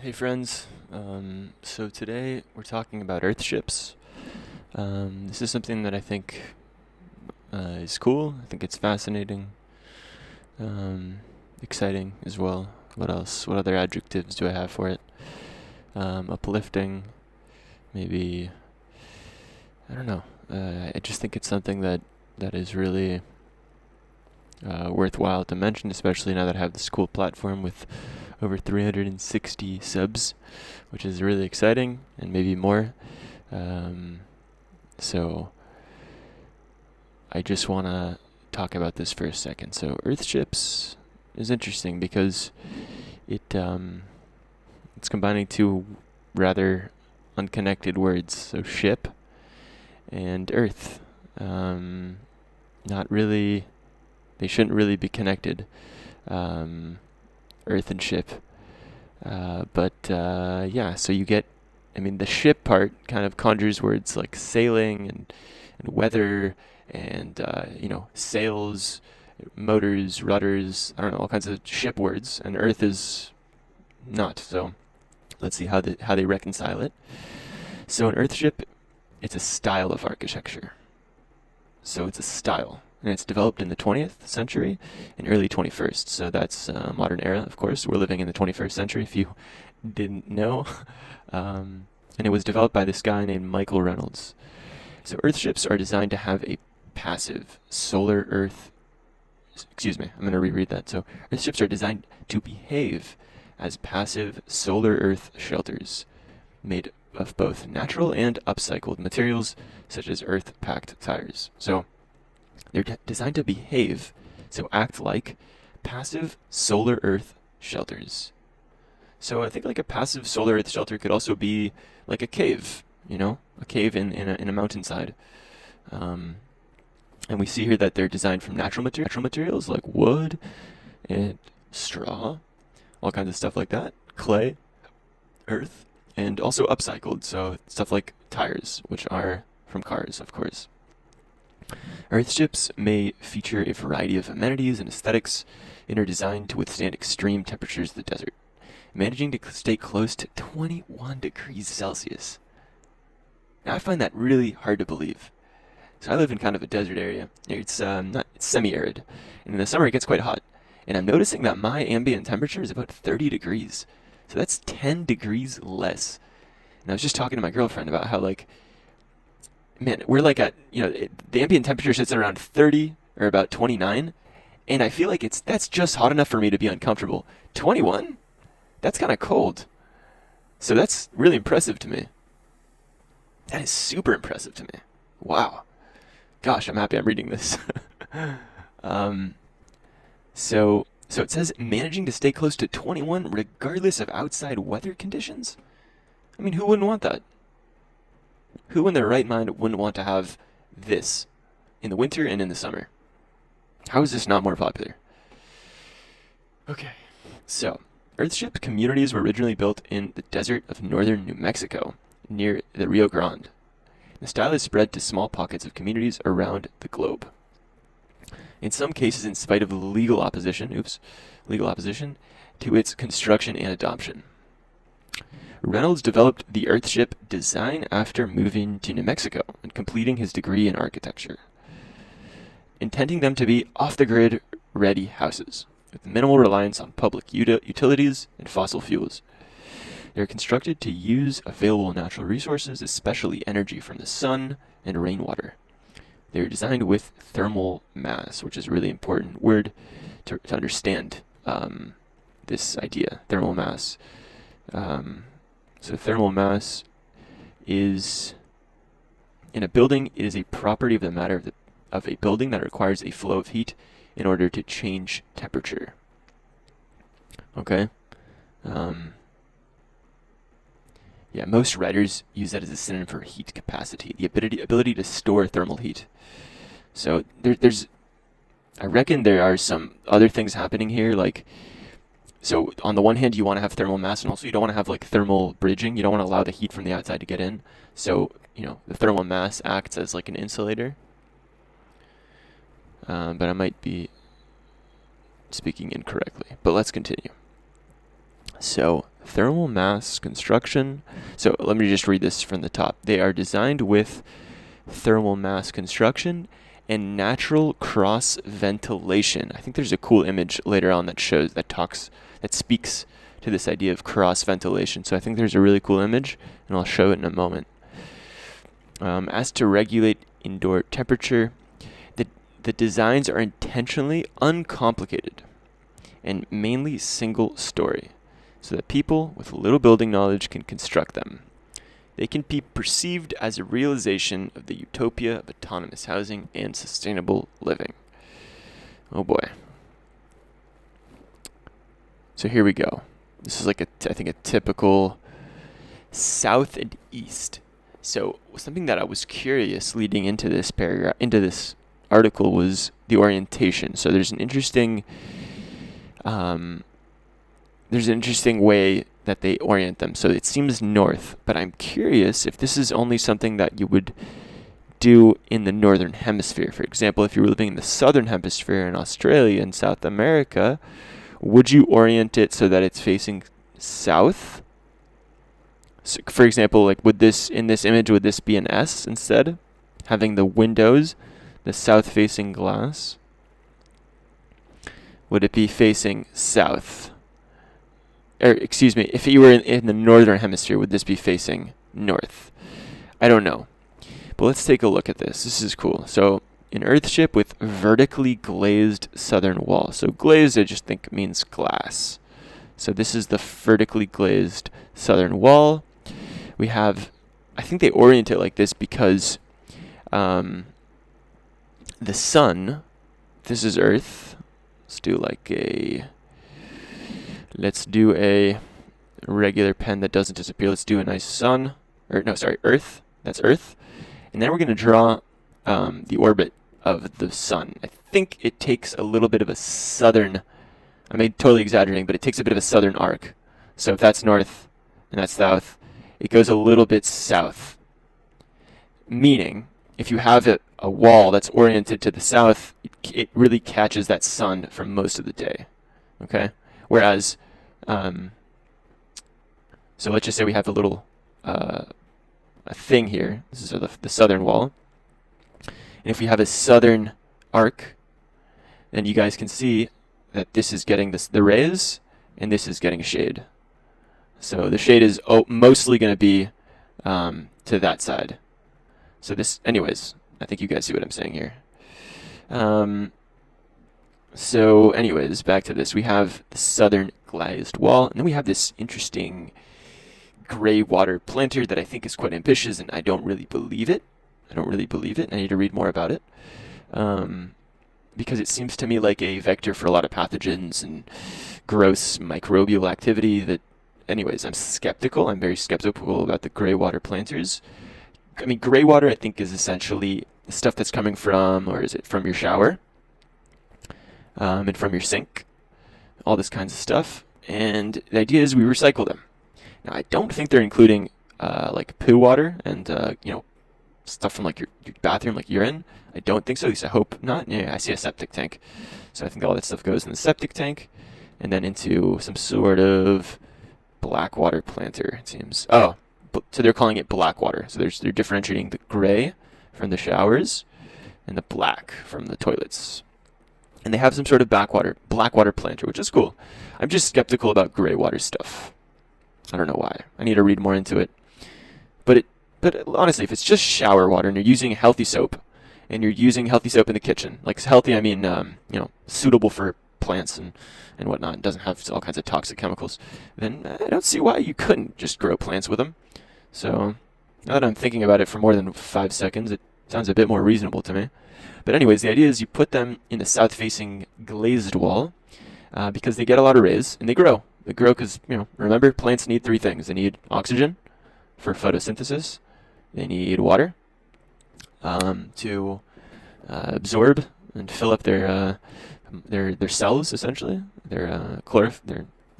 Hey friends, so today we're talking about Earthships. This is something that I think is cool. I think it's fascinating, exciting as well. What else? What other adjectives do I have for it? Uplifting, maybe. I don't know. I just think it's something that is really worthwhile to mention, especially now that I have this cool platform with over 360 subs, which is really exciting, and maybe more. Um, so I just want to talk about this for a second. So Earthships is interesting because it's combining two rather unconnected words. So ship and Earth. Not really. They shouldn't really be connected. Earth and ship. Yeah, so you get, the ship part kind of conjures words like sailing and weather and, sails, motors, rudders, I don't know, all kinds of ship words, and Earth is not. So let's see how they reconcile it. So an Earthship, it's a style of architecture. So it's a style, and it's developed in the 20th century and early 21st. So that's modern era, of course. We're living in the 21st century, if you didn't know. And it was developed by this guy named Michael Reynolds. So Earthships are designed to have a passive solar Earth. Excuse me, I'm going to reread that. So Earthships are designed to behave as passive solar Earth shelters made of both natural and upcycled materials, such as earth-packed tires. So they're designed to behave, so act like passive solar Earth shelters. So I think like a passive solar Earth shelter could also be like a cave, a cave in a mountainside. And we see here that they're designed from natural materials like wood and straw, all kinds of stuff like that, clay, earth, and also upcycled, so stuff like tires, which are from cars, of course. Earthships may feature a variety of amenities and aesthetics and are designed to withstand extreme temperatures of the desert, managing to stay close to 21 degrees Celsius. Now, I find that really hard to believe. So I live in kind of a desert area. It's it's semi-arid, and in the summer it gets quite hot. And I'm noticing that my ambient temperature is about 30 degrees. So that's 10 degrees less. And I was just talking to my girlfriend about how, like, man, we're like at, the ambient temperature sits at around 30 or about 29. And I feel like that's just hot enough for me to be uncomfortable. 21? That's kind of cold. So that's really impressive to me. That is super impressive to me. Wow. Gosh, I'm happy I'm reading this. So it says managing to stay close to 21 regardless of outside weather conditions? I mean, who wouldn't want that? Who in their right mind wouldn't want to have this in the winter and in the summer? How is this not more popular? Okay, so Earthship communities were originally built in the desert of northern New Mexico, near the Rio Grande. The style is spread to small pockets of communities around the globe. In some cases, in spite of legal opposition to its construction and adoption. Reynolds developed the Earthship design after moving to New Mexico and completing his degree in architecture, intending them to be off-the-grid ready houses with minimal reliance on public utilities and fossil fuels. They are constructed to use available natural resources, especially energy from the sun and rainwater. They are designed with thermal mass, which is a really important word to understand this idea, thermal mass. So thermal mass is, in a building, it is a property of the matter of a building that requires a flow of heat in order to change temperature. Okay? Yeah, most writers use that as a synonym for heat capacity, the ability to store thermal heat. So I reckon there are some other things happening here, like, so on the one hand, you want to have thermal mass, and also you don't want to have like thermal bridging. You don't want to allow the heat from the outside to get in. So, the thermal mass acts as like an insulator. But I might be speaking incorrectly. But let's continue. So, thermal mass construction. So, let me just read this from the top. They are designed with thermal mass construction and natural cross ventilation. I think there's a cool image later on that speaks to this idea of cross ventilation. So I think there's a really cool image, and I'll show it in a moment. As to regulate indoor temperature, the designs are intentionally uncomplicated and mainly single story, so that people with little building knowledge can construct them. They can be perceived as a realization of the utopia of autonomous housing and sustainable living. Oh boy. So here we go. This is like I think a typical south and east. So something that I was curious leading into this paragraph, into this article, was the orientation. So there's an interesting way that they orient them. So it seems north, but I'm curious if this is only something that you would do in the northern hemisphere. For example, if you were living in the southern hemisphere in Australia and South America, would you orient it so that it's facing south? So, for example, like in this image, would this be an S instead? Having the windows, the south-facing glass? Would it be facing south? Or, excuse me, if you were in the northern hemisphere, would this be facing north? I don't know. But let's take a look at this. This is cool. So, an Earthship with vertically glazed southern wall. So, glazed, I just think means glass. So, this is the vertically glazed southern wall. We have, I think they orient it like this because the sun, this is Earth. Let's do a regular pen that doesn't disappear. Let's do a nice sun, Earth. That's Earth. And then we're going to draw the orbit of the sun. I think it takes a little bit of a southern, I may be totally exaggerating, but it takes a bit of a southern arc. So if that's north and that's south, it goes a little bit south. Meaning, if you have a wall that's oriented to the south, it really catches that sun for most of the day. Okay? Whereas, so let's just say we have a little a thing here. This is the southern wall. And if we have a southern arc, then you guys can see that this is getting the rays, and this is getting shade. So the shade is mostly going to be to that side. So this, anyways, I think you guys see what I'm saying here. So anyways, back to this. We have the southern glazed wall, and then we have this interesting gray water planter that I think is quite ambitious, and I don't really believe it. I need to read more about it. Because it seems to me like a vector for a lot of pathogens and gross microbial activity that, anyways, I'm skeptical. I'm very skeptical about the gray water planters. I mean, gray water, I think, is essentially the stuff that's coming from, or is it from your shower? And from your sink. All this kinds of stuff. And the idea is we recycle them. Now, I don't think they're including, like, poo water and, stuff from, like, your bathroom, like urine. I don't think so, at least I hope not. Yeah, I see a septic tank. So I think all that stuff goes in the septic tank and then into some sort of black water planter, it seems. Oh, so they're calling it black water. So they're differentiating the gray from the showers and the black from the toilets. And they have some sort of black water planter, which is cool. I'm just skeptical about gray water stuff. I don't know why. I need to read more into it. But honestly, if it's just shower water and you're using healthy soap, and you're using healthy soap in the kitchen, like healthy, I mean, suitable for plants and whatnot, it doesn't have all kinds of toxic chemicals, then I don't see why you couldn't just grow plants with them. So now that I'm thinking about it for more than 5 seconds, it sounds a bit more reasonable to me. But anyways, the idea is you put them in the south-facing glazed wall because they get a lot of rays and they grow. They grow because, remember, plants need 3 things. They need oxygen for photosynthesis. They need water to absorb and fill up their cells, essentially. The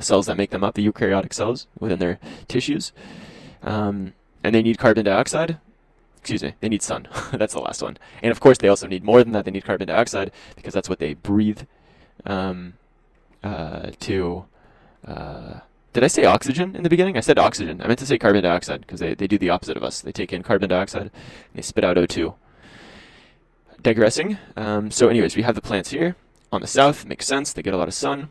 cells that make them up, the eukaryotic cells within their tissues. And they need carbon dioxide. Excuse me, they need sun. That's the last one. And of course, they also need more than that. They need carbon dioxide because that's what they breathe to Did I say oxygen in the beginning? I said oxygen. I meant to say carbon dioxide because they do the opposite of us. They take in carbon dioxide and they spit out O2. Digressing. So anyways, we have the plants here on the south. Makes sense. They get a lot of sun.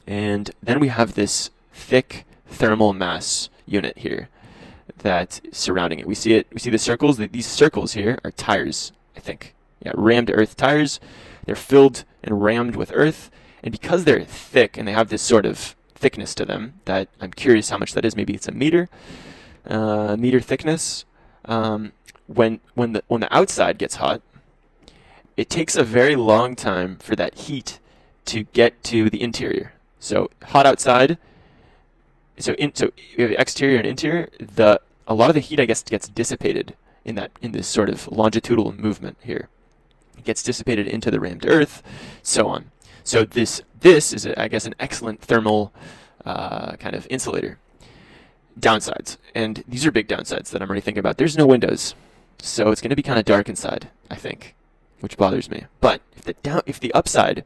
And then we have this thick thermal mass unit here that surrounding it. We see it. We see the circles. These circles here are tires, I think. Yeah, rammed earth tires. They're filled and rammed with earth. And because they're thick and they have this sort of thickness to them, that I'm curious how much that is. Maybe it's a meter thickness. When the outside gets hot, it takes a very long time for that heat to get to the interior. So hot outside. So you have exterior and interior. A lot of the heat, I guess, gets dissipated in this sort of longitudinal movement here. It gets dissipated into the rammed earth, so on. So this is, I guess, an excellent thermal kind of insulator. Downsides, and these are big downsides that I'm already thinking about. There's no windows, so it's going to be kind of dark inside, I think, which bothers me. But if the upside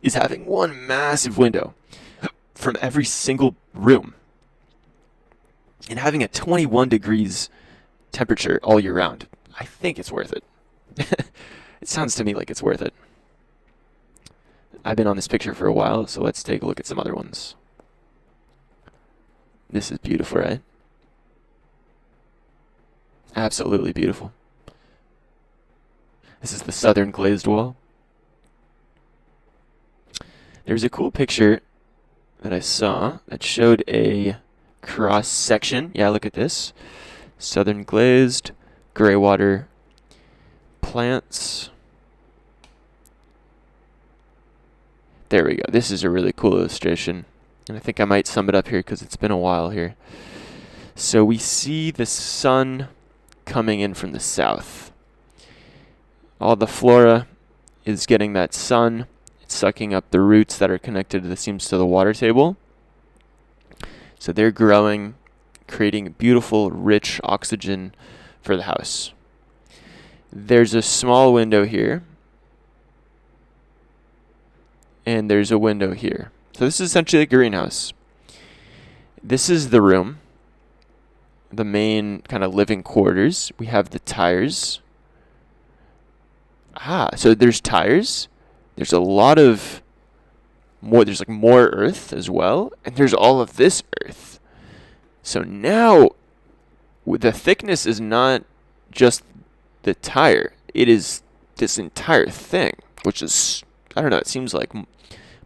is having one massive window from every single room and having a 21 degrees temperature all year round, I think it's worth it. It sounds to me like it's worth it. I've been on this picture for a while, so let's take a look at some other ones. This is beautiful, right? Absolutely beautiful. This is the southern glazed wall. There's a cool picture that I saw that showed a cross section. Yeah, look at this. Southern glazed, gray water plants. There we go. This is a really cool illustration. And I think I might sum it up here because it's been a while here. So we see the sun coming in from the south. All the flora is getting that sun. It's sucking up the roots that are connected to the water table. So they're growing, creating beautiful, rich oxygen for the house. There's a small window here. And there's a window here. So this is essentially a greenhouse. This is the room, the main kind of living quarters. We have the tires. So there's tires. There's a lot of more. There's like more earth as well, and there's all of this earth. So now, the thickness is not just the tire. It is this entire thing, which is, I don't know. It seems like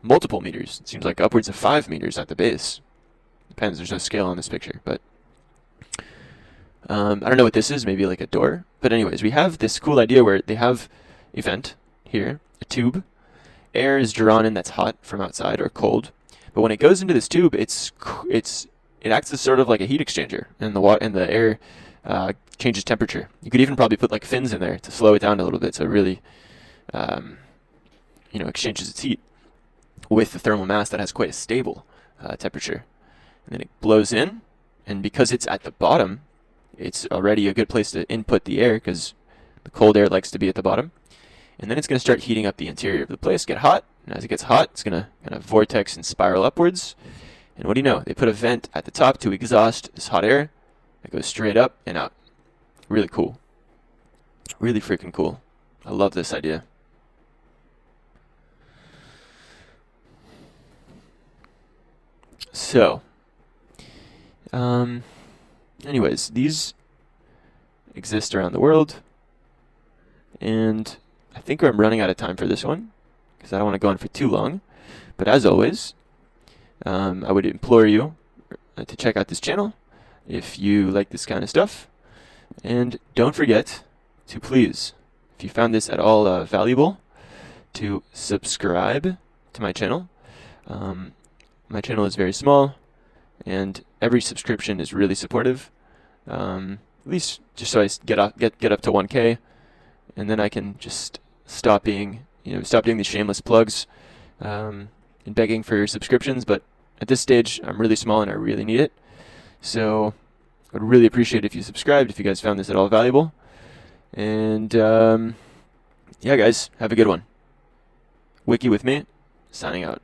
multiple meters. It seems like upwards of 5 meters at the base. Depends. There's no scale on this picture, but I don't know what this is. Maybe like a door. But anyways, we have this cool idea where they have a vent here, a tube. Air is drawn in that's hot from outside or cold, but when it goes into this tube, it acts as sort of like a heat exchanger, and the air changes temperature. You could even probably put like fins in there to slow it down a little bit, so it really exchanges its heat with the thermal mass that has quite a stable temperature. And then it blows in, and because it's at the bottom, it's already a good place to input the air because the cold air likes to be at the bottom. And then it's going to start heating up the interior of the place, get hot, and as it gets hot, it's going to kind of vortex and spiral upwards. And what do you know? They put a vent at the top to exhaust this hot air that goes straight up and out. Really cool. Really freaking cool. I love this idea. So, anyways, these exist around the world, and I think I'm running out of time for this one because I don't want to go on for too long. But as always, I would implore you to check out this channel if you like this kind of stuff. And don't forget to please, if you found this at all valuable, to subscribe to my channel. My channel is very small, and every subscription is really supportive. At least just so I get up to 1K, and then I can just stop doing these shameless plugs and begging for subscriptions. But at this stage, I'm really small and I really need it. So I would really appreciate it if you subscribed, if you guys found this at all valuable. And yeah, guys, have a good one. Wiki with me, signing out.